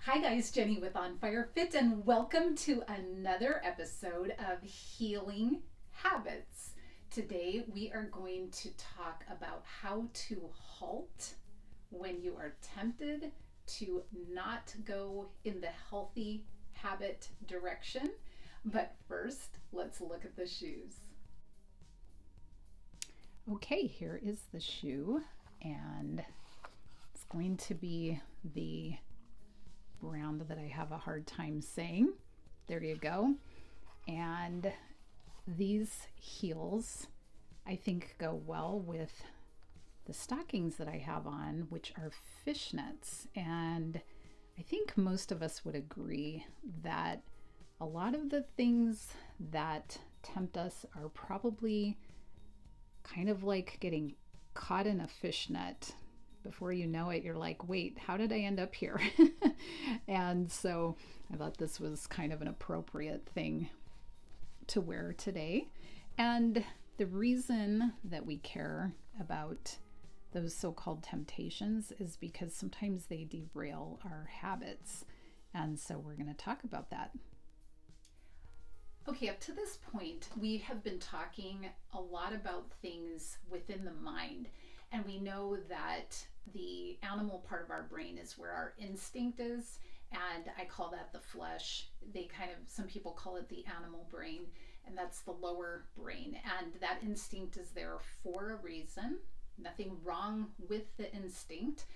Hi guys, Jenny with On Fire Fit, and welcome to another episode of Healing Habits. Today we are going to talk about how to halt when you are tempted to not go in the healthy habit direction. But first, let's look at the shoes. Okay, here is the shoe, and it's going to be the brand that I have a hard time saying. There you go. And these heels I think go well with the stockings that I have on, which are fishnets. And I think most of us would agree that a lot of the things that tempt us are probably kind of like getting caught in a fishnet. Before you know it, you're like, wait, how did I end up here? And so I thought this was kind of an appropriate thing to wear today. And the reason that we care about those so-called temptations is because sometimes they derail our habits. And so we're going to talk about that. Okay, up to this point, we have been talking a lot about things within the mind. And we know that the animal part of our brain is where our instinct is, and I call that the flesh. Some people call it the animal brain, and that's the lower brain. And that instinct is there for a reason. Nothing wrong with the instinct,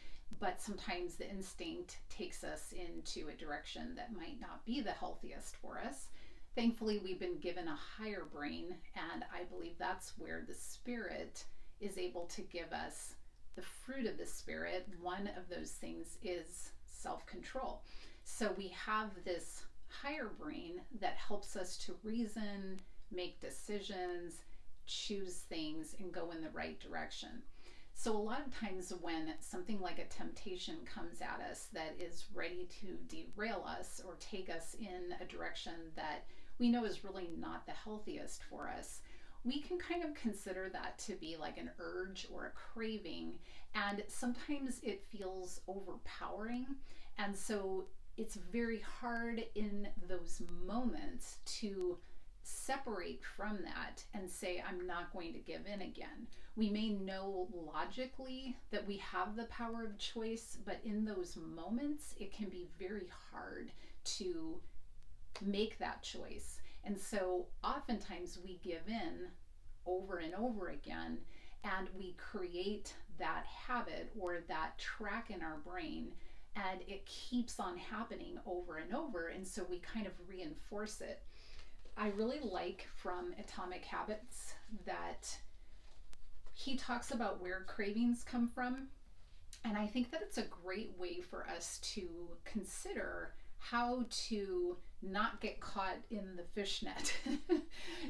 but sometimes the instinct takes us into a direction that might not be the healthiest for us. Thankfully, we've been given a higher brain, and I believe that's where the spirit is able to give us the fruit of the spirit. One of those things is self-control. So we have this higher brain that helps us to reason, make decisions, choose things, and go in the right direction. So a lot of times when something like a temptation comes at us that is ready to derail us or take us in a direction that we know is really not the healthiest for us, we can kind of consider that to be like an urge or a craving, and sometimes it feels overpowering. And so it's very hard in those moments to separate from that and say, I'm not going to give in again. We may know logically that we have the power of choice, but in those moments, it can be very hard to make that choice. And so oftentimes we give in over and over again, and we create that habit or that track in our brain, and it keeps on happening over and over. And so we kind of reinforce it. I really like from Atomic Habits that he talks about where cravings come from. And I think that it's a great way for us to consider how to not get caught in the fishnet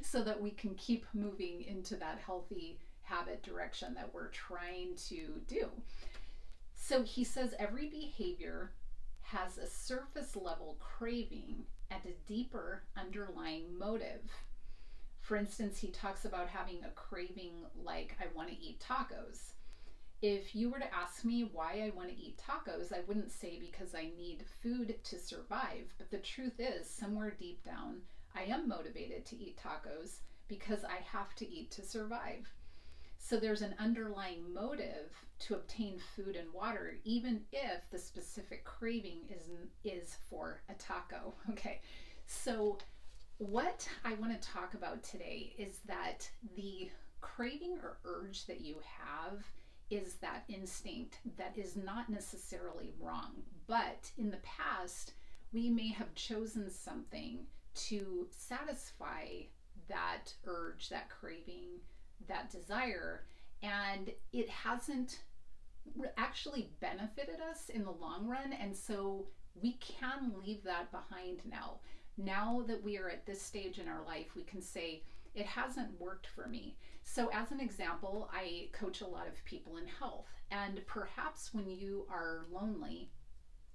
so that we can keep moving into that healthy habit direction that we're trying to do. So he says every behavior has a surface level craving and a deeper underlying motive. For instance, he talks about having a craving like, I want to eat tacos. If you were to ask me why I want to eat tacos, I wouldn't say because I need food to survive. But the truth is, somewhere deep down, I am motivated to eat tacos because I have to eat to survive. So there's an underlying motive to obtain food and water, even if the specific craving is for a taco. Okay, so what I want to talk about today is that the craving or urge that you have is that instinct that is not necessarily wrong. But in the past, we may have chosen something to satisfy that urge, that craving, that desire, and it hasn't actually benefited us in the long run. And so we can leave that behind now. Now that we are at this stage in our life, we can say, it hasn't worked for me. So as an example, I coach a lot of people in health, and perhaps when you are lonely,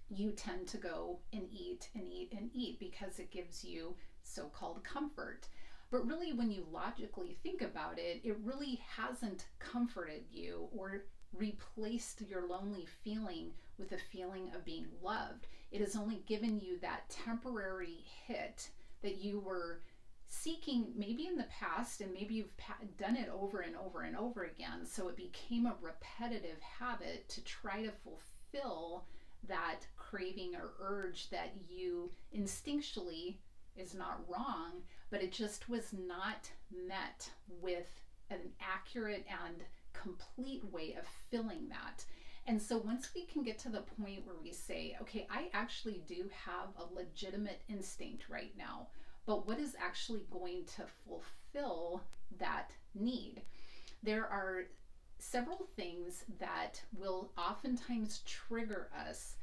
you tend to go and eat and eat and eat because it gives you so-called comfort. But really, when you logically think about it, it really hasn't comforted you or replaced your lonely feeling with a feeling of being loved. It has only given you that temporary hit that you were seeking maybe in the past, and maybe you've done it over and over and over again. So it became a repetitive habit to try to fulfill that craving or urge that you instinctually is not wrong, but it just was not met with an accurate and complete way of filling that. And so once we can get to the point where we say, okay, I actually do have a legitimate instinct right now, but what is actually going to fulfill that need? There are several things that will oftentimes trigger us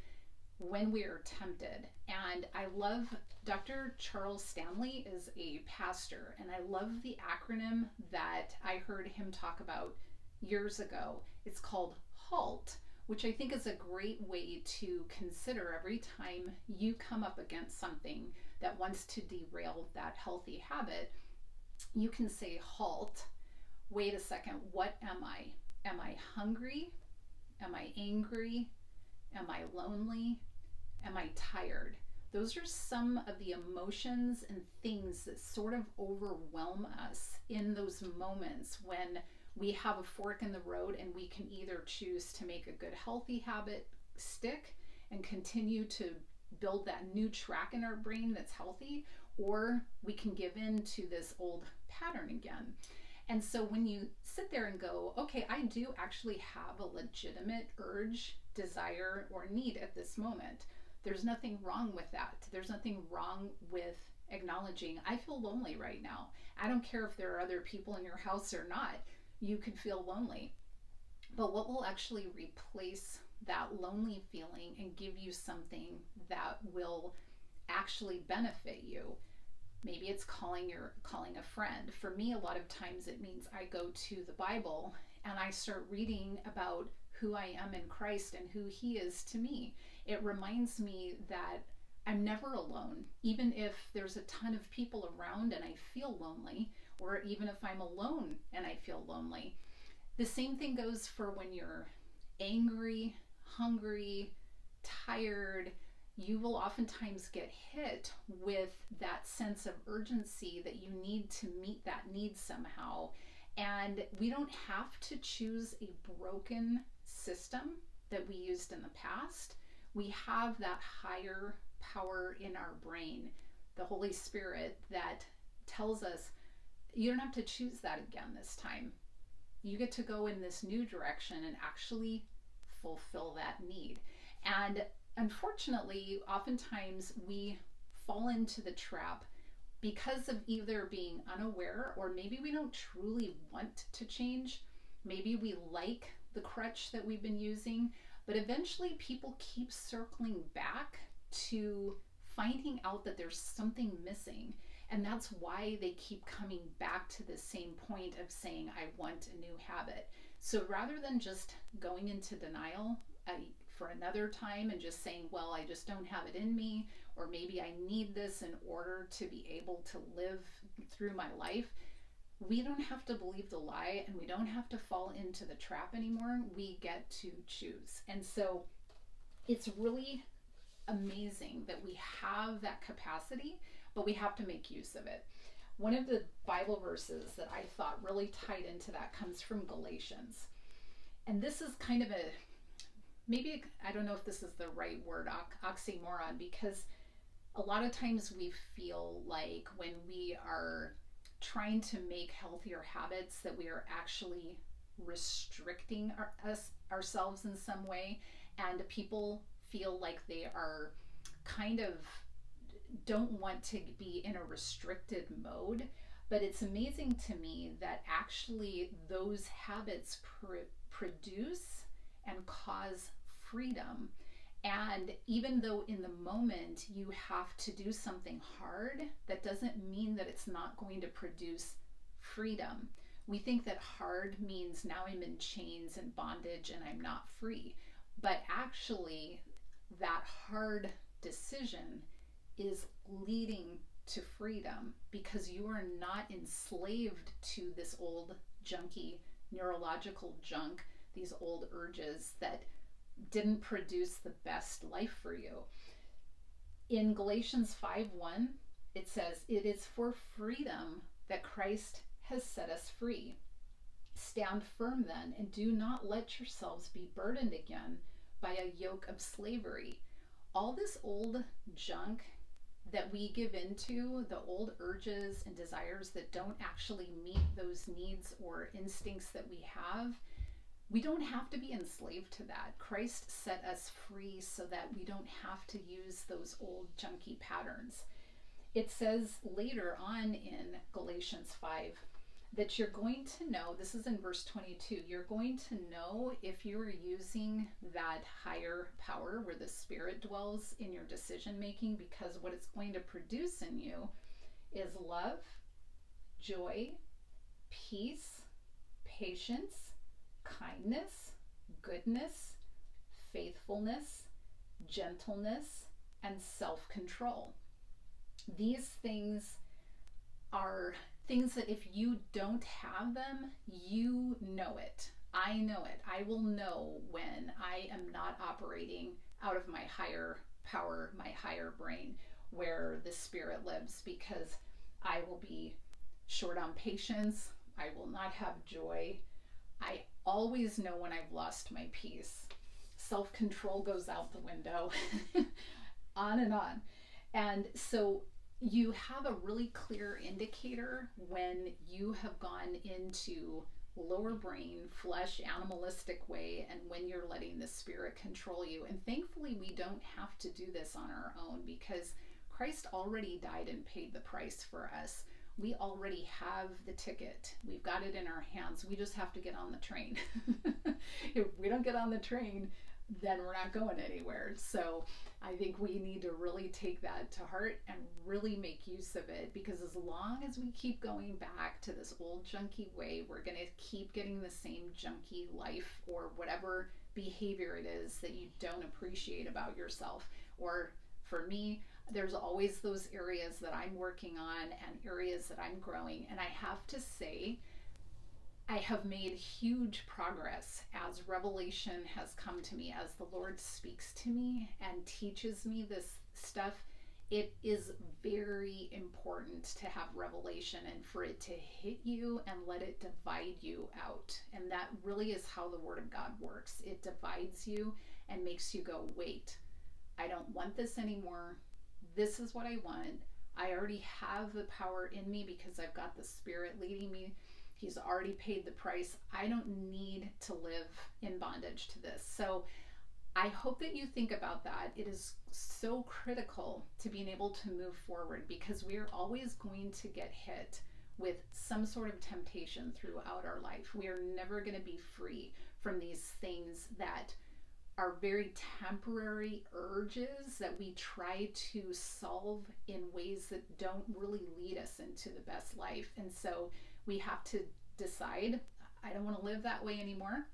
when we are tempted. And I love Dr. Charles Stanley is a pastor, and I love the acronym that I heard him talk about years ago. It's called HALT, which I think is a great way to consider every time you come up against something that wants to derail that healthy habit. You can say, HALT, wait a second, what am I? Am I hungry? Am I angry? Am I lonely? Am I tired? Those are some of the emotions and things that sort of overwhelm us in those moments when we have a fork in the road, and we can either choose to make a good healthy habit stick and continue to build that new track in our brain that's healthy, or we can give in to this old pattern again. And so when you sit there and go, okay, I do actually have a legitimate urge, desire, or need at this moment. There's nothing wrong with that. There's nothing wrong with acknowledging, I feel lonely right now. I don't care if there are other people in your house or not. You could feel lonely. But what will actually replace that lonely feeling and give you something that will actually benefit you? Maybe it's calling a friend. For me, a lot of times it means I go to the Bible and I start reading about who I am in Christ and who He is to me. It reminds me that I'm never alone, even if there's a ton of people around and I feel lonely, or even if I'm alone and I feel lonely. The same thing goes for when you're angry, hungry, tired. You will oftentimes get hit with that sense of urgency that you need to meet that need somehow. And we don't have to choose a broken system that we used in the past. We have that higher power in our brain, the Holy Spirit, that tells us you don't have to choose that again this time. You get to go in this new direction and actually fulfill that need. And unfortunately, oftentimes we fall into the trap because of either being unaware, or maybe we don't truly want to change. Maybe we like the crutch that we've been using, but eventually people keep circling back to finding out that there's something missing. And that's why they keep coming back to the same point of saying, I want a new habit. So rather than just going into denial for another time and just saying, well, I just don't have it in me, or maybe I need this in order to be able to live through my life, we don't have to believe the lie, and we don't have to fall into the trap anymore. We get to choose. And so it's really amazing that we have that capacity, but we have to make use of it. One of the Bible verses that I thought really tied into that comes from Galatians. And this is kind of maybe, I don't know if this is the right word, oxymoron, because a lot of times we feel like when we are trying to make healthier habits that we are actually restricting ourselves in some way, and people feel like they are kind of don't want to be in a restricted mode. But it's amazing to me that actually those habits produce and cause freedom. And even though in the moment you have to do something hard, that doesn't mean that it's not going to produce freedom. We think that hard means now I'm in chains and bondage and I'm not free. But actually, that hard decision is leading to freedom, because you are not enslaved to this old junky neurological junk these old urges that didn't produce the best life for you. In Galatians 5:1, it says, "It is for freedom that Christ has set us free. Stand firm then, and do not let yourselves be burdened again by a yoke of slavery." All this old junk that we give into, the old urges and desires that don't actually meet those needs or instincts that we have, we don't have to be enslaved to that. Christ set us free so that we don't have to use those old junky patterns. It says later on in Galatians 5 that you're going to know, this is in verse 22, you're going to know if you're using that higher power where the Spirit dwells in your decision making, because what it's going to produce in you is love, joy, peace, patience, kindness, goodness, faithfulness, gentleness, and self-control. These things are things that if you don't have them, you know it. I know it. I will know when I am not operating out of my higher power, my higher brain, where the Spirit lives, because I will be short on patience. I will not have joy. I always know when I've lost my peace. Self-control goes out the window. On and on. And so you have a really clear indicator when you have gone into lower brain, flesh, animalistic way, and when you're letting the Spirit control you. And thankfully, we don't have to do this on our own, because Christ already died and paid the price for us. We already have the ticket. We've got it in our hands. We just have to get on the train. If we don't get on the train, then we're not going anywhere. So I think we need to really take that to heart and really make use of it, because as long as we keep going back to this old junky way, we're going to keep getting the same junky life or whatever behavior it is that you don't appreciate about yourself. Or for me, there's always those areas that I'm working on and areas that I'm growing. And I have to say, I have made huge progress as revelation has come to me, as the Lord speaks to me and teaches me this stuff. It is very important to have revelation and for it to hit you and let it divide you out. And that really is how the Word of God works. It divides you and makes you go, wait, I don't want this anymore. This is what I want. I already have the power in me because I've got the Spirit leading me. He's already paid the price. I don't need to live in bondage to this. So I hope that you think about that. It is so critical to being able to move forward, because we are always going to get hit with some sort of temptation throughout our life. We are never going to be free from these things that are very temporary urges that we try to solve in ways that don't really lead us into the best life. And so we have to decide, I don't want to live that way anymore,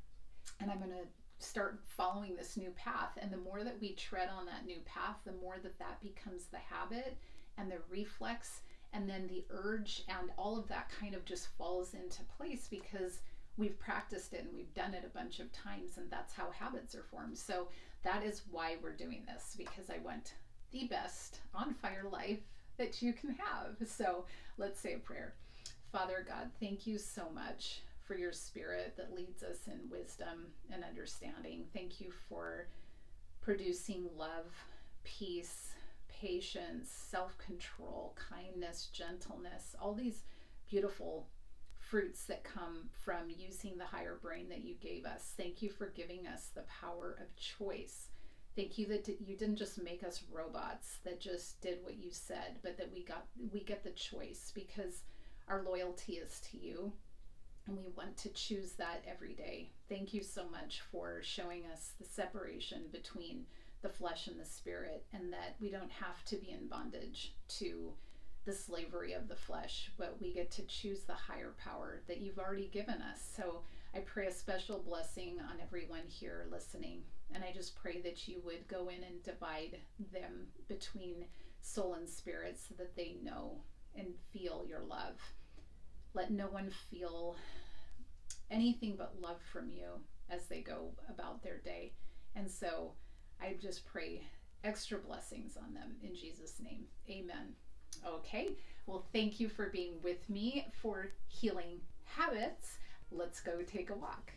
and I'm going to start following this new path. And the more that we tread on that new path, the more that that becomes the habit and the reflex, and then the urge and all of that kind of just falls into place because we've practiced it and we've done it a bunch of times, and that's how habits are formed. So that is why we're doing this, because I want the best on fire life that you can have. So let's say a prayer. Father God, thank you so much for your Spirit that leads us in wisdom and understanding. Thank you for producing love, peace, patience, self-control, kindness, gentleness, all these beautiful fruits that come from using the higher brain that you gave us. Thank you for giving us the power of choice. Thank you that you didn't just make us robots that just did what you said, but that we get the choice, because our loyalty is to you, and we want to choose that every day. Thank you so much for showing us the separation between the flesh and the Spirit, and that we don't have to be in bondage to the slavery of the flesh, but we get to choose the higher power that you've already given us. So I pray a special blessing on everyone here listening, and I just pray that you would go in and divide them between soul and spirit so that they know and feel your love. Let no one feel anything but love from you as they go about their day. And so I just pray extra blessings on them in Jesus' name. Amen. Okay, well, thank you for being with me for Healing Habits. Let's go take a walk.